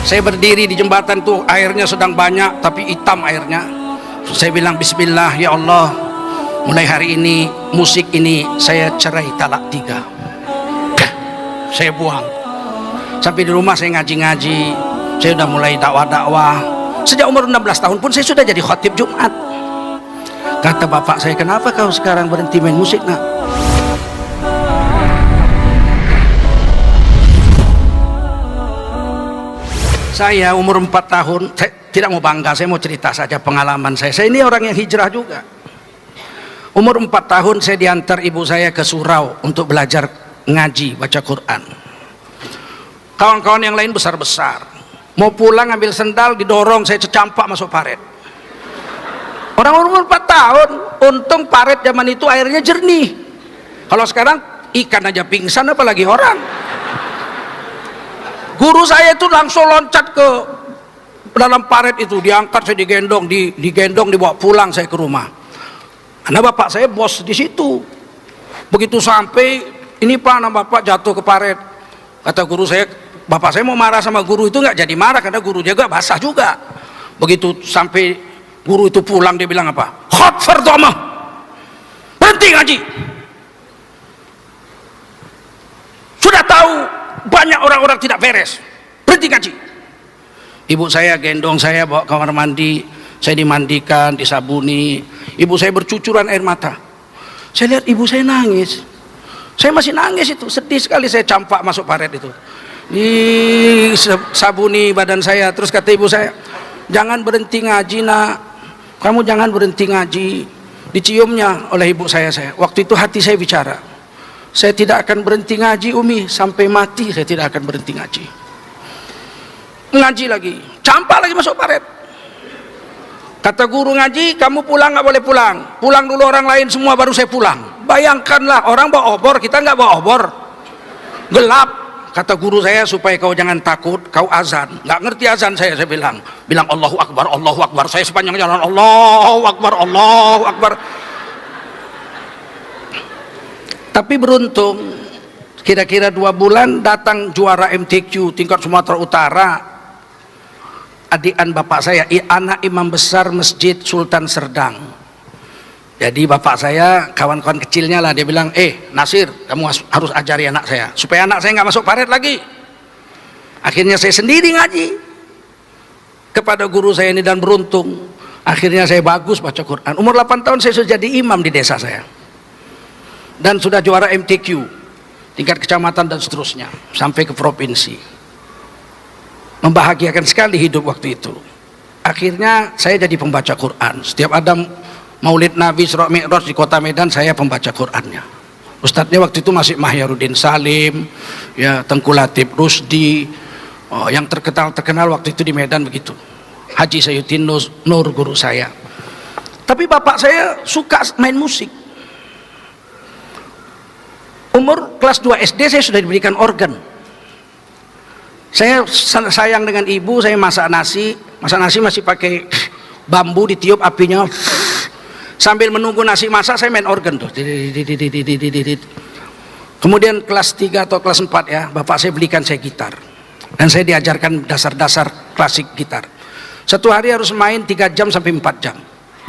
Saya berdiri di jembatan tuh, airnya sedang banyak tapi hitam airnya. Saya bilang bismillah, ya Allah, mulai hari ini musik ini saya cerai talak 3. Saya buang. Sampai di rumah saya ngaji-ngaji, saya udah mulai dakwah-dakwah. Sejak umur 16 tahun pun saya sudah jadi khatib Jumat. Kata bapak saya, kenapa kau sekarang berhenti main musik nak? Saya umur 4 tahun, saya tidak mau bangga, saya mau cerita saja pengalaman saya. Saya ini orang yang hijrah juga. Umur 4 tahun saya diantar ibu saya ke surau untuk belajar ngaji, baca Quran. Kawan-kawan yang lain besar-besar. Mau pulang ambil sendal, didorong, saya cecampak masuk paret. Orang umur 4 tahun, untung paret zaman itu airnya jernih. Kalau sekarang ikan aja pingsan apalagi orang. Guru saya itu langsung loncat ke dalam paret itu, diangkat, saya digendong dibawa pulang saya ke rumah. Karena bapak saya bos di situ. Begitu sampai, ini pak, nama bapak jatuh ke paret. Kata guru saya, bapak saya mau marah sama guru itu nggak jadi marah karena guru juga basah juga. Begitu sampai guru itu pulang, dia bilang apa? Khot fardoma, berhenti ngaji. Sudah tahu banyak orang-orang tidak beres, berhenti ngaji. Ibu saya gendong saya bawa ke kamar mandi, saya dimandikan, disabuni. Ibu saya bercucuran air mata. Saya lihat ibu saya nangis, saya masih nangis itu, sedih sekali. Saya campak masuk paret itu, disabuni badan saya. Terus kata ibu saya, jangan berhenti ngaji nak, kamu jangan berhenti ngaji. Diciumnya oleh ibu saya. Waktu itu hati saya bicara, saya tidak akan berhenti ngaji Umi, sampai mati saya tidak akan berhenti ngaji. Ngaji lagi, campak lagi masuk paret. Kata guru ngaji, kamu pulang nggak boleh pulang, pulang dulu orang lain semua baru saya pulang. Bayangkanlah, orang bawa obor, kita nggak bawa obor, gelap. Kata guru saya, supaya kau jangan takut, kau azan. Nggak ngerti azan saya bilang Allahu Akbar, Allahu Akbar. Saya sepanjang jalan Allahu Akbar, Allahu Akbar. Tapi beruntung, kira-kira 2 bulan datang juara MTQ tingkat Sumatera Utara, adikan bapak saya, anak imam besar Masjid Sultan Serdang. Jadi bapak saya, kawan-kawan kecilnya lah, dia bilang, Nasir, kamu harus ajari anak saya supaya anak saya nggak masuk paret lagi. Akhirnya saya sendiri ngaji kepada guru saya ini, dan beruntung akhirnya saya bagus baca Quran. Umur 8 tahun saya sudah jadi imam di desa saya, dan sudah juara MTQ tingkat kecamatan dan seterusnya sampai ke provinsi. Membahagiakan sekali hidup waktu itu. Akhirnya saya jadi pembaca Quran. Setiap ada Maulid Nabi Isra Mi'raj di kota Medan, saya pembaca Qurannya. Ustadznya waktu itu masih Mahyarudin Salim, ya, Tengku Latif Rusdi, yang terkenal waktu itu di Medan begitu. Haji Sayyidin Nur guru saya. Tapi bapak saya suka main musik. Umur kelas 2 SD saya sudah diberikan organ. Saya sayang dengan ibu, saya masak nasi masih pakai bambu, ditiup apinya. Sambil menunggu nasi masak, saya main organ tuh. Kemudian kelas 3 atau kelas 4 ya, bapak saya belikan saya gitar. Dan saya diajarkan dasar-dasar klasik gitar. Satu hari harus main 3 jam sampai 4 jam.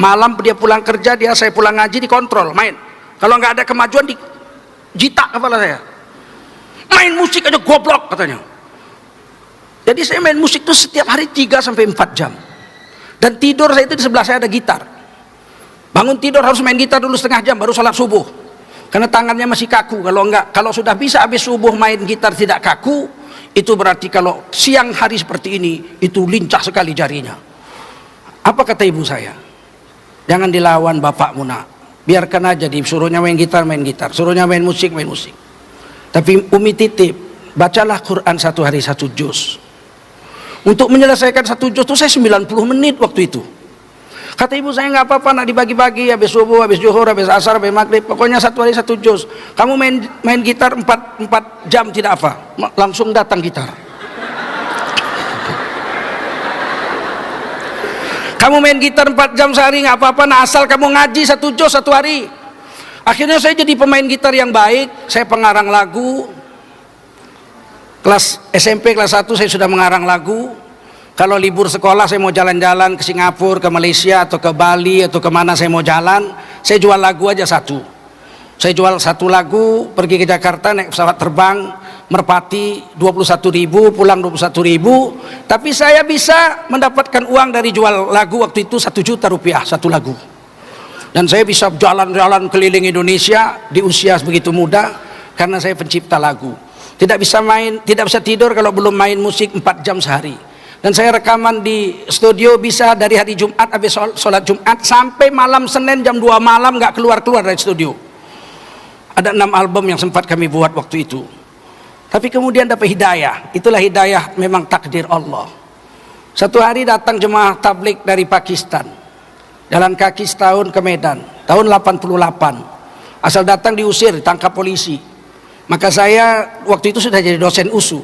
Malam dia pulang kerja, saya pulang ngaji, dikontrol, main. Kalau nggak ada kemajuan, jitak kepala saya. Main musik aja goblok katanya. Jadi saya main musik itu setiap hari 3 sampai 4 jam. Dan tidur saya itu di sebelah saya ada gitar. Bangun tidur harus main gitar dulu setengah jam baru sholat subuh. Karena tangannya masih kaku. Kalau sudah bisa habis subuh main gitar tidak kaku, itu berarti kalau siang hari seperti ini itu lincah sekali jarinya. Apa kata ibu saya? Jangan dilawan bapakmu nak. Biarkan aja, disuruhnya main gitar, suruhnya main musik. Tapi Umi titip, bacalah Quran 1 hari 1 juz. Untuk menyelesaikan 1 juz itu saya 90 menit waktu itu. Kata ibu saya, nggak apa-apa nak, dibagi-bagi, habis subuh, habis zuhur, habis asar, habis maghrib, pokoknya 1 hari 1 juz. Kamu main gitar 4 jam tidak apa, langsung datang gitar. Kamu main gitar 4 jam sehari nggak apa-apa, nah asal kamu ngaji 1 juz 1 hari. Akhirnya saya jadi pemain gitar yang baik, saya pengarang lagu. Kelas SMP kelas 1 saya sudah mengarang lagu. Kalau libur sekolah saya mau jalan-jalan ke Singapura, ke Malaysia, atau ke Bali, atau kemana saya mau jalan, saya jual lagu aja satu. Saya jual satu lagu, pergi ke Jakarta naik pesawat terbang, Merpati 21.000, pulang 21.000, tapi saya bisa mendapatkan uang dari jual lagu waktu itu 1 juta rupiah satu lagu. Dan saya bisa jalan-jalan keliling Indonesia di usia begitu muda karena saya pencipta lagu. Tidak bisa tidur kalau belum main musik 4 jam sehari. Dan saya rekaman di studio bisa dari hari Jumat habis sholat Jumat sampai malam Senin jam 2 malam nggak keluar-keluar dari studio. Ada 6 album yang sempat kami buat waktu itu. Tapi kemudian dapat hidayah. Itulah hidayah, memang takdir Allah. Satu hari datang jemaah tablik dari Pakistan. Jalan kaki setahun ke Medan. Tahun 88. Asal datang diusir, ditangkap polisi. Maka saya waktu itu sudah jadi dosen USU.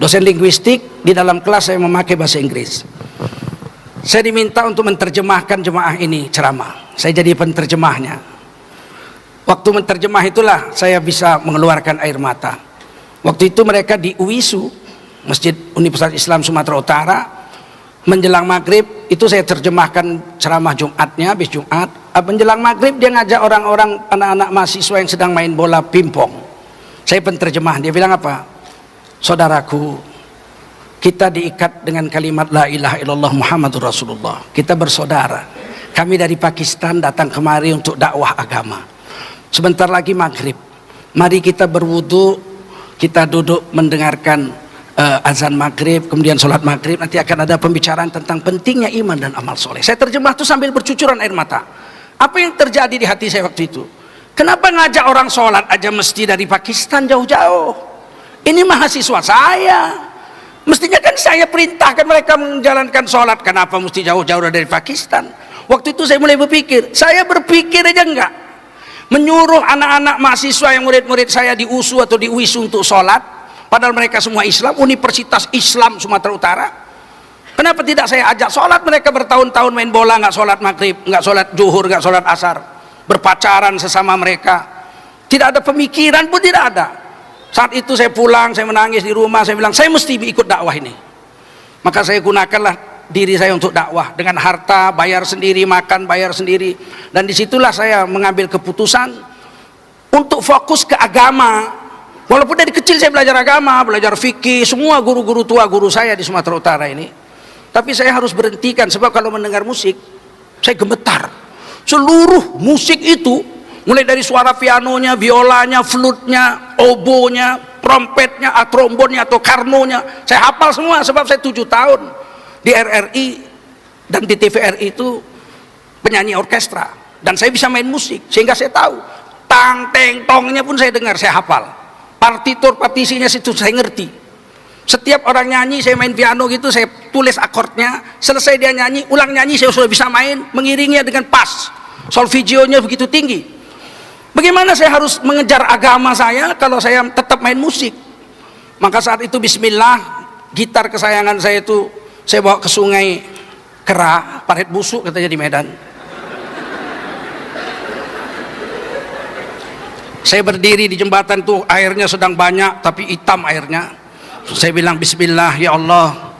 Dosen linguistik, di dalam kelas saya memakai bahasa Inggris. Saya diminta untuk menerjemahkan jemaah ini ceramah. Saya jadi penterjemahnya. Waktu menerjemah itulah saya bisa mengeluarkan air mata. Waktu itu mereka di UISU, Masjid Universitas Islam Sumatera Utara, menjelang maghrib itu saya terjemahkan ceramah Jumatnya, habis Jumat. Menjelang maghrib dia ngajak orang-orang, anak-anak mahasiswa yang sedang main bola pingpong. Saya penterjemah, dia bilang apa? Saudaraku, kita diikat dengan kalimat la ilaha illallah Muhammadur Rasulullah. Kita bersaudara. Kami dari Pakistan datang kemari untuk dakwah agama. Sebentar lagi maghrib. Mari kita berwudu, kita duduk mendengarkan azan maghrib, kemudian sholat maghrib. Nanti akan ada pembicaraan tentang pentingnya iman dan amal soleh. Saya terjemah itu sambil bercucuran air mata. Apa yang terjadi di hati saya waktu itu? Kenapa ngajak orang sholat aja mesti dari Pakistan jauh-jauh? Ini mahasiswa saya, mestinya kan saya perintahkan mereka menjalankan sholat. Kenapa mesti jauh-jauh dari Pakistan? Waktu itu saya mulai berpikir, saya berpikir aja enggak menyuruh anak-anak mahasiswa yang murid-murid saya di USU atau di UISU untuk sholat, padahal mereka semua Islam, Universitas Islam Sumatera Utara. Kenapa tidak saya ajak sholat? Mereka bertahun-tahun main bola, nggak sholat maghrib, nggak sholat zuhur, nggak sholat asar, berpacaran sesama mereka, tidak ada pemikiran pun tidak ada. Saat itu saya pulang, saya menangis di rumah, saya bilang saya mesti ikut dakwah ini. Maka saya gunakanlah diri saya untuk dakwah dengan harta, bayar sendiri, makan bayar sendiri. Dan disitulah saya mengambil keputusan untuk fokus ke agama. Walaupun dari kecil saya belajar agama, belajar fikih, semua guru-guru tua guru saya di Sumatera Utara ini. Tapi saya harus berhentikan sebab kalau mendengar musik saya gemetar. Seluruh musik itu, mulai dari suara pianonya, biolanya, flutnya, obonya, trompetnya, trombonnya atau karnonya, saya hafal semua sebab saya 7 tahun di RRI dan di TVRI itu penyanyi orkestra, dan saya bisa main musik sehingga saya tahu tang teng tongnya pun saya dengar, saya hafal partitur partisinya situ saya ngerti. Setiap orang nyanyi saya main piano gitu, saya tulis akordnya, selesai dia nyanyi, ulang nyanyi, saya sudah bisa main mengiringnya dengan pas, solfegionya begitu tinggi. Bagaimana saya harus mengejar agama saya kalau saya tetap main musik? Maka saat itu bismillah, gitar kesayangan saya itu saya bawa ke sungai Kera, Parit Busuk katanya di Medan. Saya berdiri di jembatan tuh, airnya sedang banyak tapi hitam airnya. Saya bilang bismillah, ya Allah,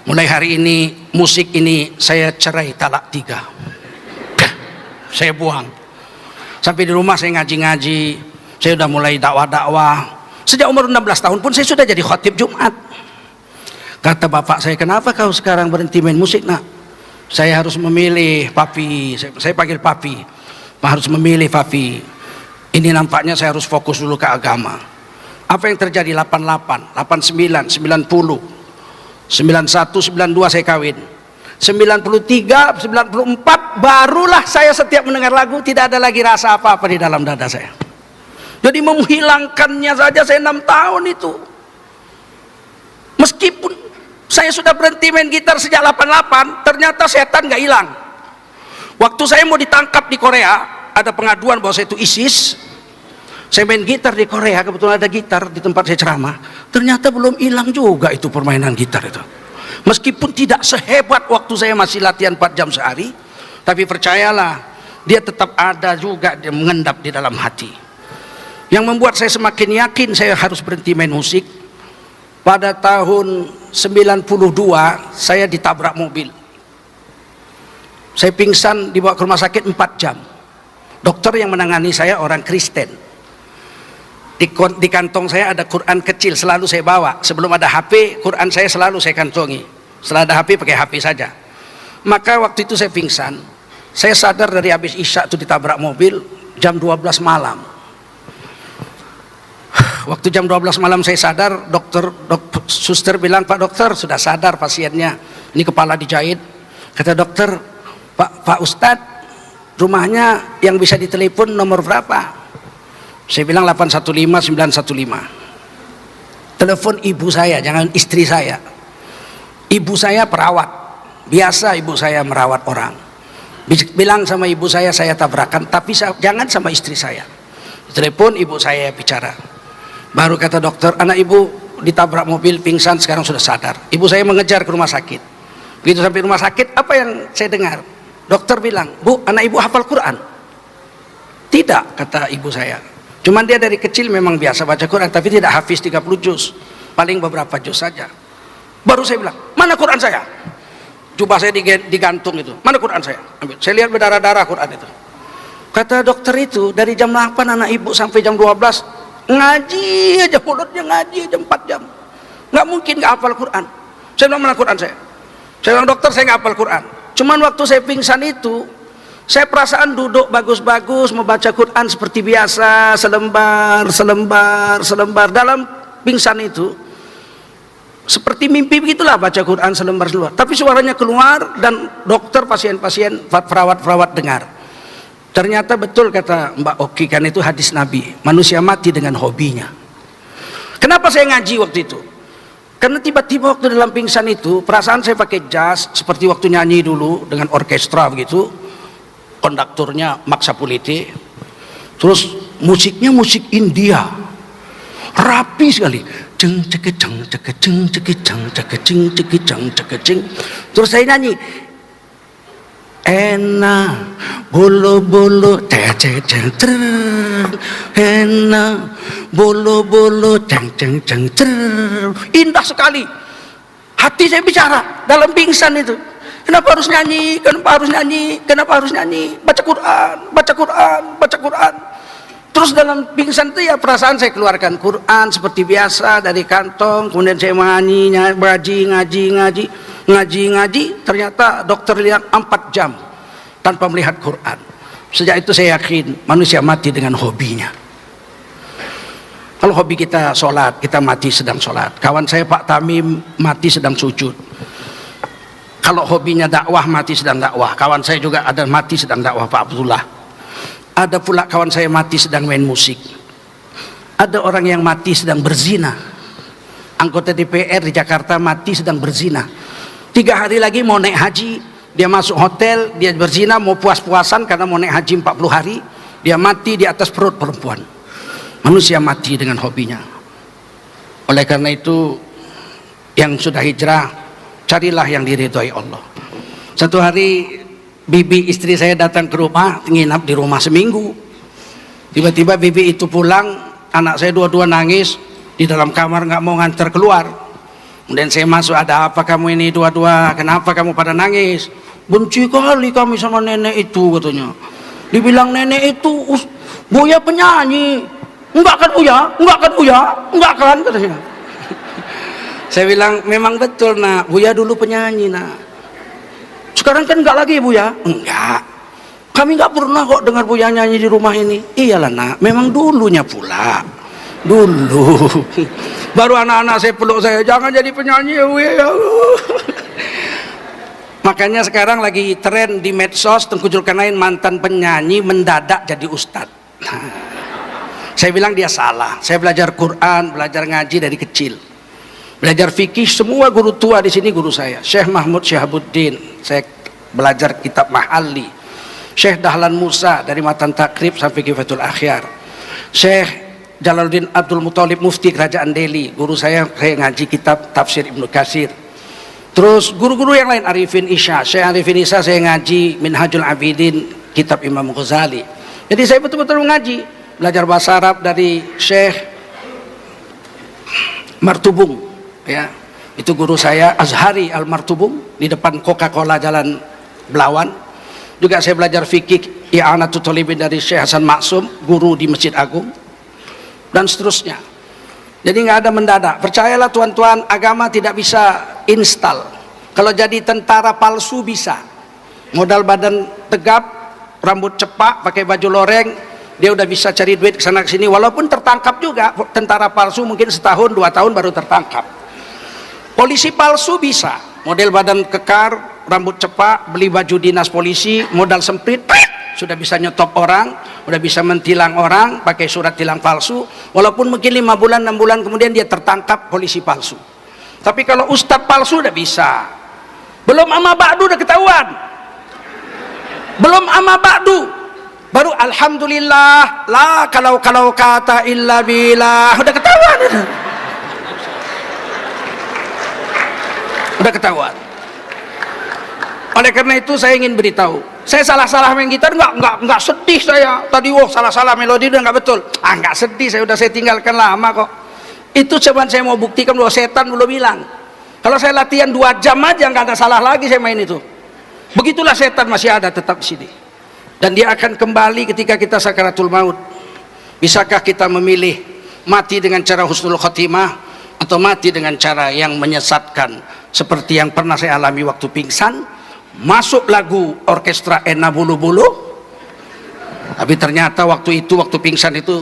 mulai hari ini musik ini saya cerai talak 3. Saya buang. Sampai di rumah saya ngaji-ngaji, saya sudah mulai dakwah-dakwah. Sejak umur 16 tahun pun saya sudah jadi khotib Jumat. Kata bapak saya, kenapa kau sekarang berhenti main musik nak? Saya harus memilih papi, saya panggil papi, harus memilih papi. Ini nampaknya saya harus fokus dulu ke agama. Apa yang terjadi 88, 89, 90, 91, 92 saya kawin. 93, 94 barulah saya setiap mendengar lagu tidak ada lagi rasa apa-apa di dalam dada saya. Jadi menghilangkannya saja saya 6 tahun itu. Meskipun saya sudah berhenti main gitar sejak 88, ternyata setan nggak hilang. Waktu saya mau ditangkap di Korea, ada pengaduan bahwa saya itu ISIS. Saya main gitar di Korea, kebetulan ada gitar di tempat saya ceramah. Ternyata belum hilang juga itu permainan gitar itu. Meskipun tidak sehebat waktu saya masih latihan 4 jam sehari, tapi percayalah, dia tetap ada juga, dia mengendap di dalam hati. Yang membuat saya semakin yakin saya harus berhenti main musik. Pada tahun 92 saya ditabrak mobil. Saya pingsan, dibawa ke rumah sakit 4 jam. Dokter yang menangani saya orang Kristen. Di kantong saya ada Quran kecil, selalu saya bawa. Sebelum ada HP, Quran saya selalu saya kantongi. Setelah ada HP, pakai HP saja. Maka waktu itu saya pingsan. Saya sadar dari habis Isya itu ditabrak mobil jam 12 malam. Waktu jam 12 malam saya sadar, suster bilang, "Pak dokter, sudah sadar pasiennya. Ini kepala dijahit." Kata dokter, Pak Ustadz, rumahnya yang bisa ditelepon nomor berapa? Saya bilang 815 915. Telepon ibu saya, jangan istri saya. Ibu saya perawat, biasa ibu saya merawat orang. Bilang sama ibu saya tabrakan, tapi jangan sama istri saya. Telepon ibu saya bicara. Baru kata dokter, anak ibu ditabrak mobil, pingsan, sekarang sudah sadar. Ibu saya mengejar ke rumah sakit. Begitu sampai rumah sakit, apa yang saya dengar? Dokter bilang, "Bu, anak ibu hafal Quran?" "Tidak," kata ibu saya. "Cuman dia dari kecil memang biasa baca Quran, tapi tidak hafiz 30 juz. Paling beberapa juz saja." Baru saya bilang, "Mana Quran saya?" Jubah saya digantung itu. "Mana Quran saya?" Ambil. Saya lihat berdarah-darah Quran itu. Kata dokter itu, dari jam 8 anak ibu sampai jam 12 ngaji aja, mulutnya ngaji aja 4 jam. Nggak mungkin nggak hafal Quran. Saya bilang, "Mana Quran saya?" Saya bilang, "Dokter, saya nggak hafal Quran. Cuman waktu saya pingsan itu, saya perasaan duduk bagus-bagus, membaca Quran seperti biasa, selembar. Dalam pingsan itu, seperti mimpi begitulah baca Quran selembar. Tapi suaranya keluar dan dokter, pasien-pasien, perawat-perawat dengar. Ternyata betul kata Mbak Oki, kan itu hadis Nabi, manusia mati dengan hobinya. Kenapa saya ngaji waktu itu? Karena tiba-tiba waktu dalam pingsan itu, perasaan saya pakai jas, seperti waktu nyanyi dulu dengan orkestra begitu. Konduktornya Maksa Puliti. Terus musiknya musik India. Rapi sekali. Ceng cekeceng cekeceng cekeceng cekeceng cekeceng cekeceng. Terus saya nyanyi. Enak bolo-bolo ceng enak bolo-bolo ceng indah sekali. Hati saya bicara dalam pingsan itu. Kenapa harus nyanyi? Kenapa harus nyanyi? Kenapa harus nyanyi? Baca Quran, baca Quran, baca Quran. Terus dalam pingsan itu ya perasaan saya keluarkan Quran seperti biasa dari kantong. Kemudian saya ngaji. Ternyata dokter lihat 4 jam tanpa melihat Quran. Sejak itu saya yakin manusia mati dengan hobinya. Kalau hobi kita sholat, kita mati sedang sholat. Kawan saya Pak Tamim mati sedang sujud. Kalau hobinya dakwah, mati sedang dakwah. Kawan saya juga ada mati sedang dakwah, Pak Abdullah. Ada pula kawan saya mati sedang main musik. Ada orang yang mati sedang berzina. Anggota DPR di Jakarta mati sedang berzina. 3 hari lagi mau naik haji, dia masuk hotel, dia berzina, mau puas-puasan karena mau naik haji 40 hari, dia mati di atas perut perempuan. Manusia mati dengan hobinya. Oleh karena itu, yang sudah hijrah, carilah yang diridhoi Allah. Satu hari bibi istri saya datang ke rumah, nginap di rumah seminggu. Tiba-tiba bibi itu pulang, anak saya dua-dua nangis di dalam kamar, nggak mau nganter keluar. Kemudian saya masuk, "Ada apa kamu ini dua-dua? Kenapa kamu pada nangis?" "Benci kali kami sama nenek itu," katanya. Dibilang nenek itu Buya penyanyi. "Enggak kan Buya? Enggak kan Buya? Enggak kan," katanya. Saya bilang, "Memang betul nak, Buya dulu penyanyi nak. Sekarang kan enggak lagi Buya." "Enggak, kami enggak pernah kok dengar Buya nyanyi di rumah ini." "Iyalah nak, memang dulunya pula. Dulu." Baru anak-anak saya peluk saya, "Jangan jadi penyanyi ya Buya." Makanya sekarang lagi tren di medsos, Tengku Zulkarnain mantan penyanyi mendadak jadi ustadz. Saya bilang dia salah. Saya belajar Quran, belajar ngaji dari kecil. Belajar fikih, semua guru tua di sini guru saya. Syekh Mahmud Syahabuddin, saya belajar kitab Mahalli. Syekh Dahlan Musa dari Matan Takrib sampai Kifatul Akhyar. Syekh Jalaluddin Abdul Muthalib Mufti Kerajaan Delhi, guru saya ngaji kitab Tafsir Ibnu Katsir. Terus guru-guru yang lain, Arifin Isya, Syekh Arifin Isya saya ngaji Minhajul Abidin, kitab Imam Ghazali. Jadi saya betul-betul mengaji, belajar bahasa Arab dari Syekh Martubung. ya. Itu guru saya Azhari Al-Martubung di depan Coca-Cola Jalan Belawan. Juga saya belajar fikih I'anatul Talibin dari Syekh Hasan Maksum, guru di Masjid Agung, dan seterusnya. Jadi nggak ada mendadak. Percayalah tuan-tuan, agama tidak bisa install. Kalau jadi tentara palsu bisa. Modal badan tegap, rambut cepak, pakai baju loreng, dia udah bisa cari duit ke sana ke sini. Walaupun tertangkap juga, tentara palsu mungkin setahun 2 tahun baru tertangkap. Polisi palsu bisa, model badan kekar, rambut cepak, beli baju dinas polisi, modal semprit, sudah bisa nyetop orang, sudah bisa mentilang orang, pakai surat tilang palsu. Walaupun mungkin 5 bulan, 6 bulan kemudian dia tertangkap polisi palsu. Tapi kalau ustadz palsu udah bisa. Belum amma ba'du udah ketahuan. Belum amma ba'du, baru alhamdulillah, la kalau kata illa billah, udah ketahuan. Udah ketahuan. Oleh karena itu saya ingin beritahu, saya salah-salah main gitar enggak sedih saya. Tadi salah-salah melodi udah enggak betul. Enggak sedih, saya tinggalkan lama kok. Itu cuman saya mau buktikan bahwa setan belum hilang. Kalau saya latihan 2 jam aja enggak ada salah lagi saya main itu. Begitulah setan masih ada tetap di sini. Dan dia akan kembali ketika kita sakaratul maut. Bisakah kita memilih mati dengan cara husnul khotimah atau mati dengan cara yang menyesatkan, seperti yang pernah saya alami waktu pingsan? Masuk lagu orkestra Ena Bulu Bulu, tapi ternyata waktu pingsan itu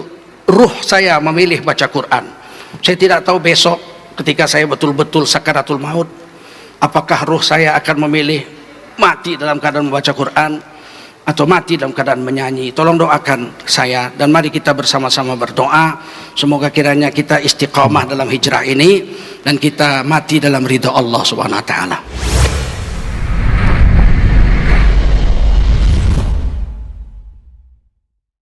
ruh saya memilih baca Quran. Saya tidak tahu besok ketika saya betul-betul sakaratul maut, apakah ruh saya akan memilih mati dalam keadaan membaca Quran atau mati dalam keadaan menyanyi. Tolong doakan saya, dan mari kita bersama-sama berdoa semoga kiranya kita istiqamah dalam hijrah ini dan kita mati dalam ridha Allah Subhanahu wa taala.